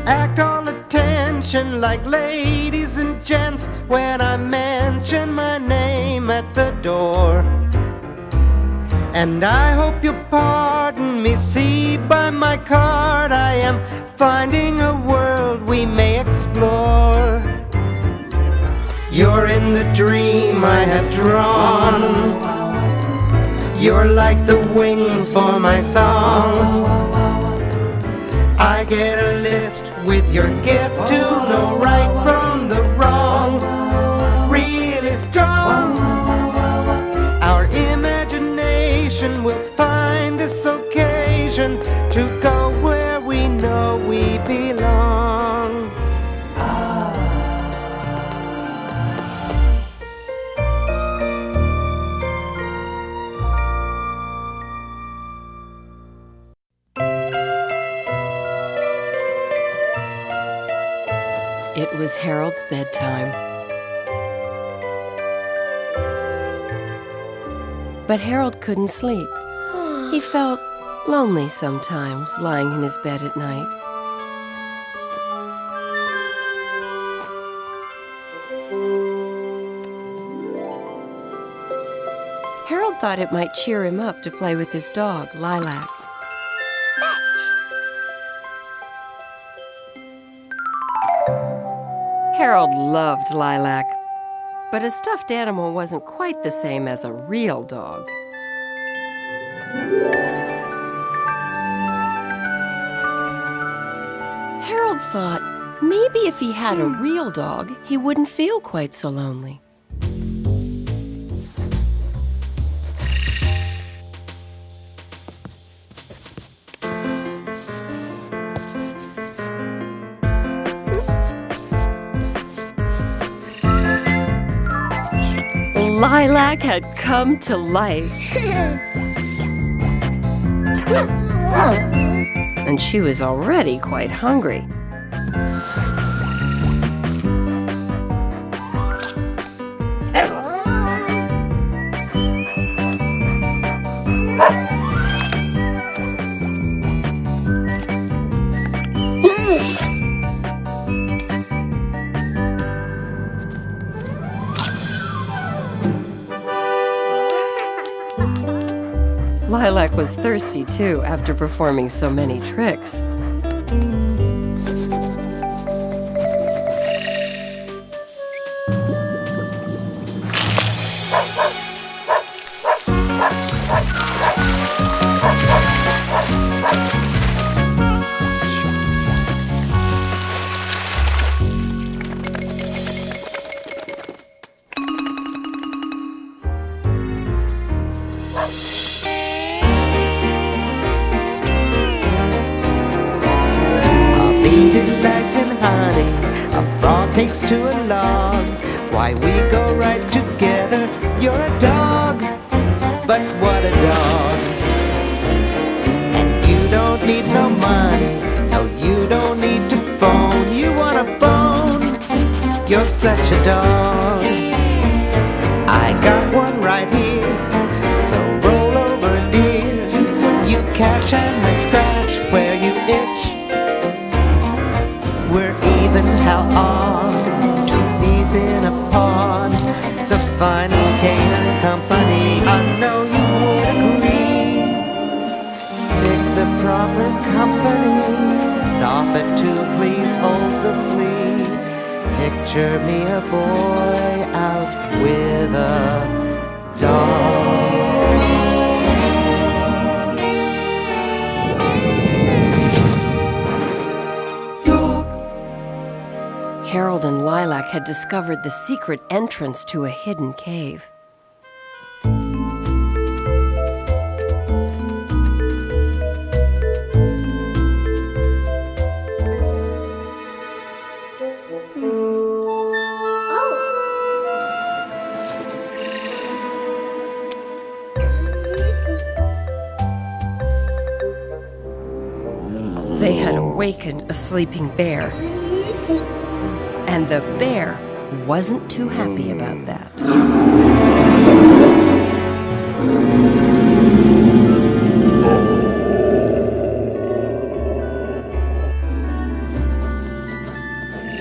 act all attention like ladies and gents when I mention my name at the door. And I hope you'll pardon me, see by my card I am finding a world we may explore. You're in the dream I have drawn. You're like the wings for my song. I get a lift with your gift to know right from the wrong. Really strong. Our imagination will find this occasion to go where we know we belong. It was Harold's bedtime. But Harold couldn't sleep. He felt lonely sometimes, lying in his bed at night. Harold thought it might cheer him up to play with his dog, Lilac. Harold loved Lilac, but a stuffed animal wasn't quite the same as a real dog. Harold thought maybe if he had a real dog, he wouldn't feel quite so lonely. Lilac had come to life. And she was already quite hungry. Lilac was thirsty, too, after performing so many tricks. Takes to a log. Why we go right together. You're a dog, but what a dog. And you don't need no money. No, you don't need to phone. You want a bone. You're such a dog. I got one right here. So roll over, dear. You catch and I scratch where you itch. We're even, how odd. In a pond, the finest canine company. I know you would agree. Pick the proper company. Stop it to please hold the flea. Picture me a boy out with a dog. Harold and Lilac had discovered the secret entrance to a hidden cave. They had awakened a sleeping bear. And the bear wasn't too happy about that.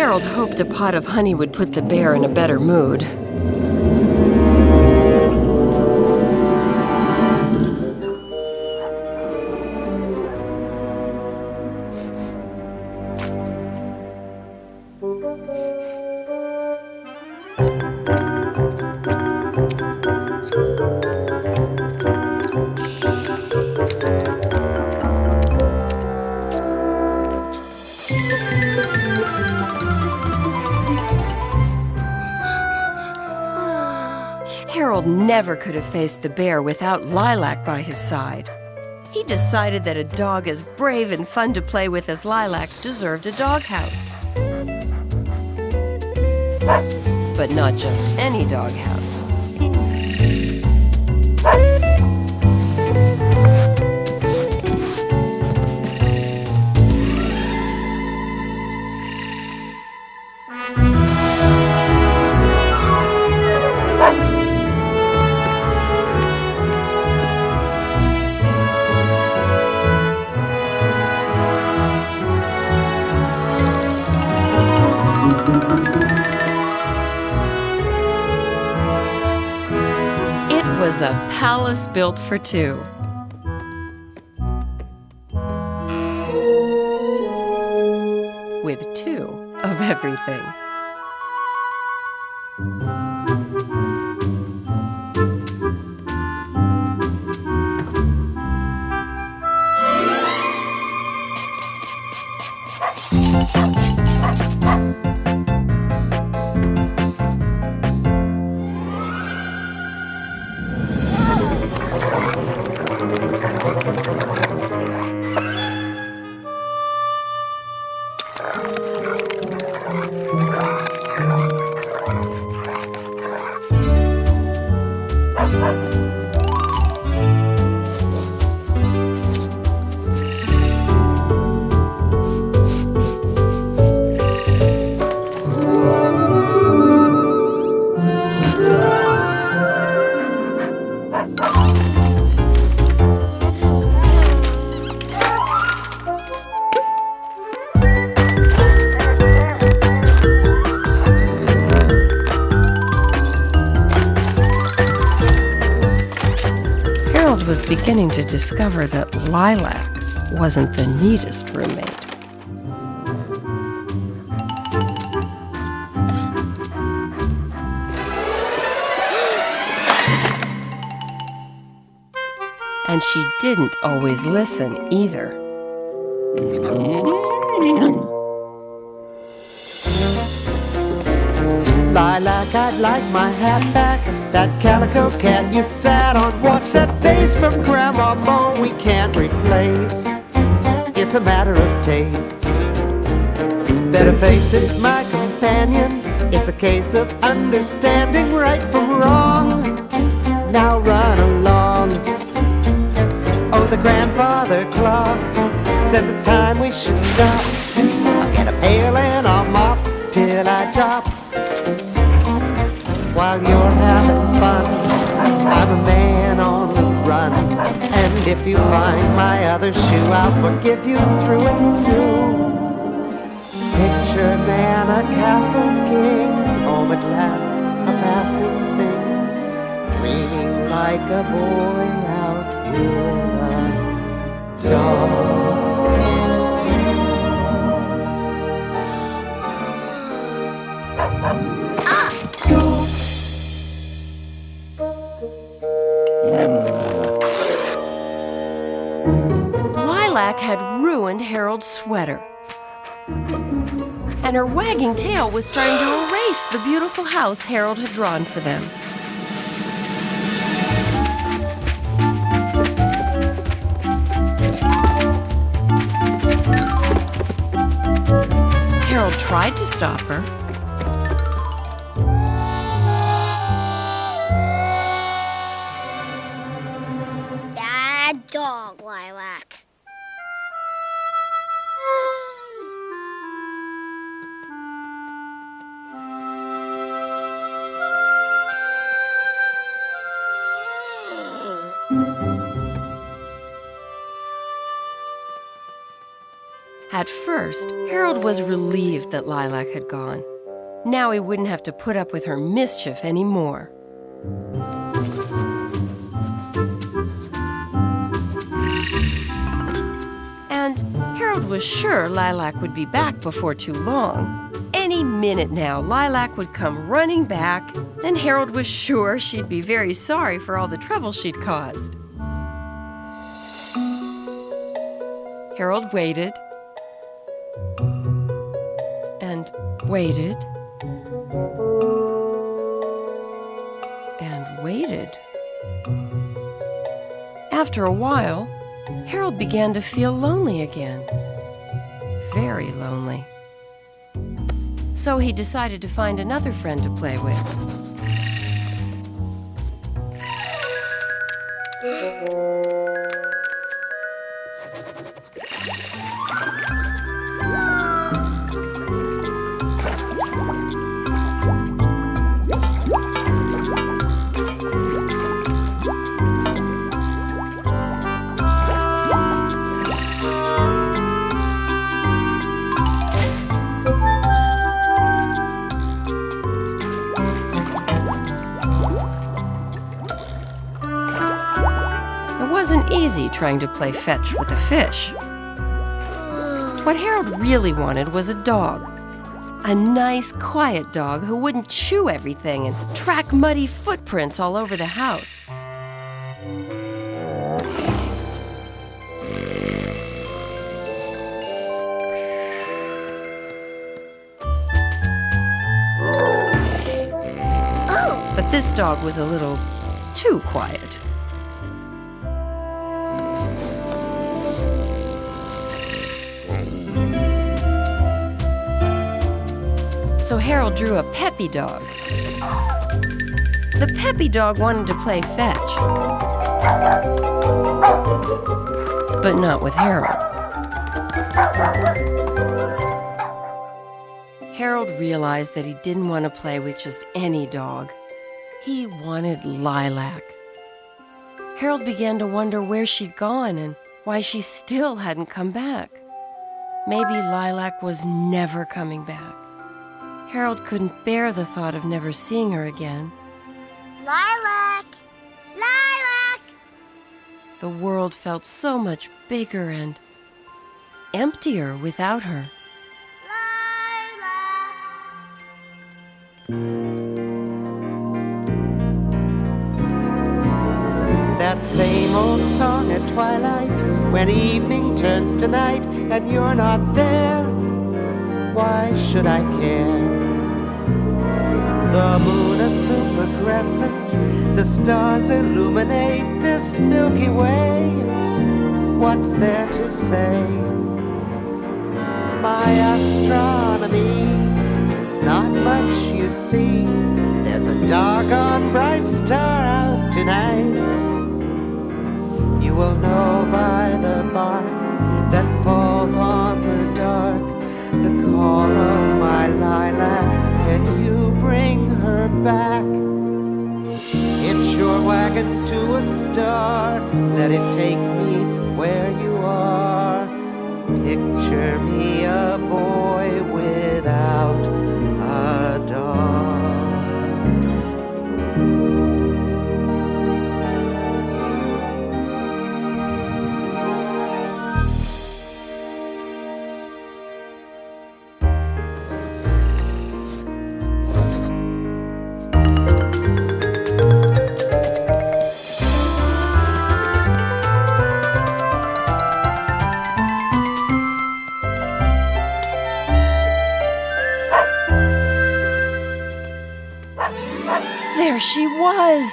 Harold hoped a pot of honey would put the bear in a better mood. Harold never could have faced the bear without Lilac by his side. He decided that a dog as brave and fun to play with as Lilac deserved a doghouse. But not just any doghouse. It was a palace built for two. With two of everything. Harold was beginning to discover that Lilac wasn't the neatest roommate. And she didn't always listen either. Lilac, I'd like my hat back. That calico cat you sat on. Watch that face from Grandma Mo we can't replace. It's a matter of taste. Better face it, my companion. It's a case of understanding right from wrong. Now run along. Oh, the grandfather clock says it's time we should stop. I'll get a pail and I'll mop till I drop. While you're having fun, I'm a man on the run. And if you find my other shoe, I'll forgive you through and through. Picture man, a castled king, home at last, a passing thing, dreaming like a boy out with a dog. Lilac had ruined Harold's sweater. And her wagging tail was starting to erase the beautiful house Harold had drawn for them. Harold tried to stop her. Bad dog, Lilac. At first, Harold was relieved that Lilac had gone. Now he wouldn't have to put up with her mischief anymore. And Harold was sure Lilac would be back before too long. Any minute now, Lilac would come running back, and Harold was sure she'd be very sorry for all the trouble she'd caused. Harold waited and waited and waited. After a while, Harold began to feel lonely again. Very lonely. So he decided to find another friend to play with. It wasn't easy trying to play fetch with a fish. What Harold really wanted was a dog. A nice, quiet dog who wouldn't chew everything and track muddy footprints all over the house. But this dog was a little too quiet. So Harold drew a peppy dog. The peppy dog wanted to play fetch, but not with Harold. Harold realized that he didn't want to play with just any dog. He wanted Lilac. Harold began to wonder where she'd gone and why she still hadn't come back. Maybe Lilac was never coming back. Harold couldn't bear the thought of never seeing her again. Lilac! Lilac! The world felt so much bigger and emptier without her. That same old song at twilight, when evening turns to night and you're not there. Why should I care? The moon a super crescent, the stars illuminate this Milky Way. What's there to say? My astronomy is not much, you see. There's a doggone bright star out tonight. You will know by the bark that falls on the dark, the call of my lilac. Can you bring her back? Hitch your wagon to a star, let it take me where you are. Picture me a boy without a dog. There she was!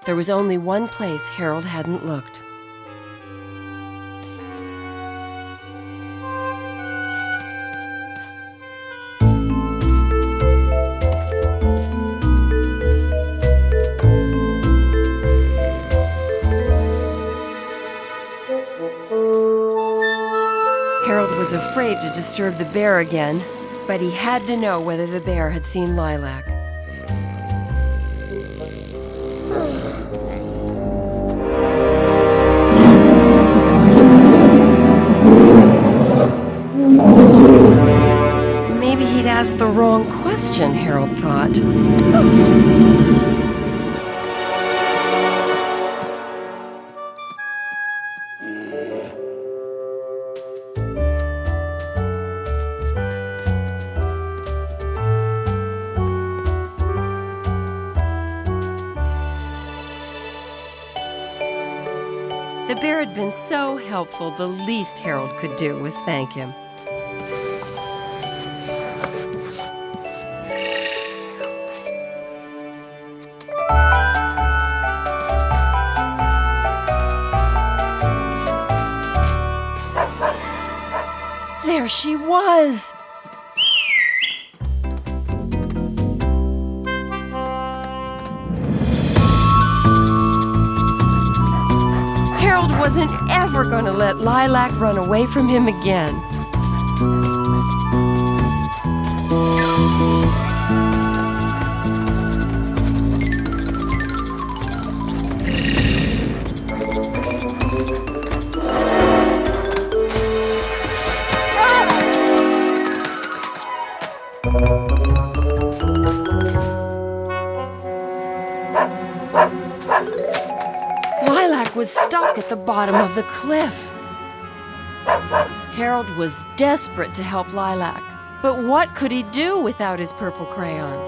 There was only one place Harold hadn't looked. Harold was afraid to disturb the bear again, but he had to know whether the bear had seen Lilac. Maybe he'd asked the wrong question, Harold thought. The bear had been so helpful, the least Harold could do was thank him. There she was! Harold wasn't ever going to let Lilac run away from him again. Lilac was stuck at the bottom of the cliff. Harold was desperate to help Lilac, but what could he do without his purple crayon?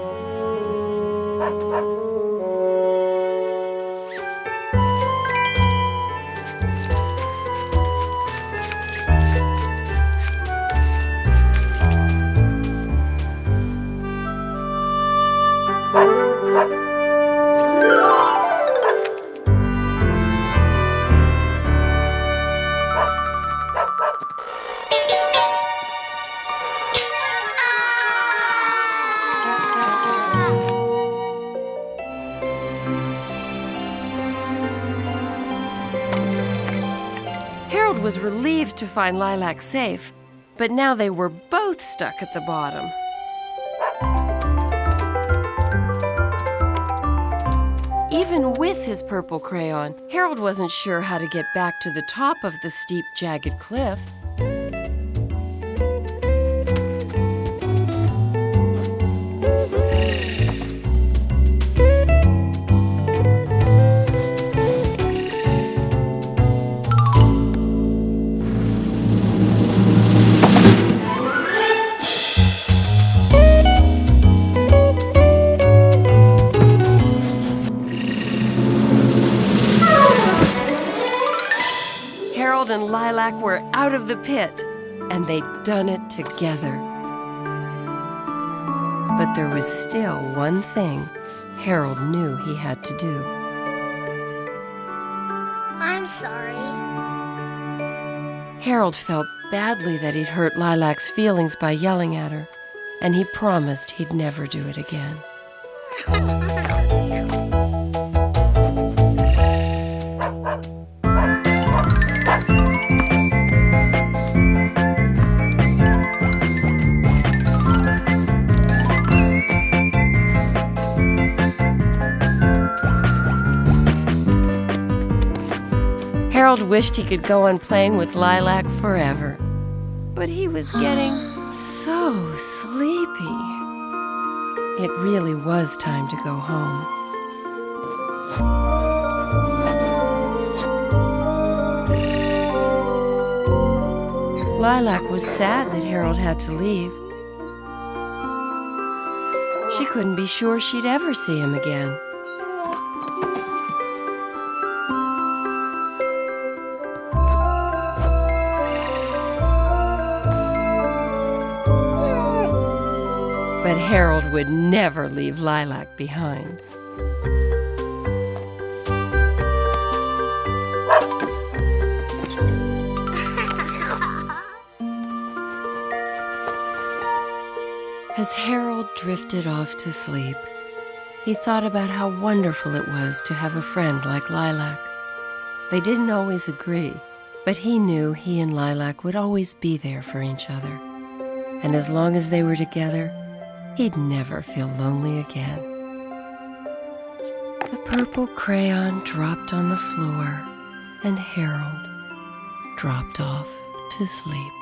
Harold was relieved to find Lilac safe, but now they were both stuck at the bottom. Even with his purple crayon, Harold wasn't sure how to get back to the top of the steep, jagged cliff. Harold and Lilac were out of the pit, and they'd done it together. But there was still one thing Harold knew he had to do. I'm sorry. Harold felt badly that he'd hurt Lilac's feelings by yelling at her, and he promised he'd never do it again. Harold wished he could go on playing with Lilac forever, but he was getting so sleepy. It really was time to go home. Lilac was sad that Harold had to leave. She couldn't be sure she'd ever see him again. But Harold would never leave Lilac behind. As Harold drifted off to sleep, he thought about how wonderful it was to have a friend like Lilac. They didn't always agree, but he knew he and Lilac would always be there for each other. And as long as they were together, he'd never feel lonely again. The purple crayon dropped on the floor, and Harold dropped off to sleep.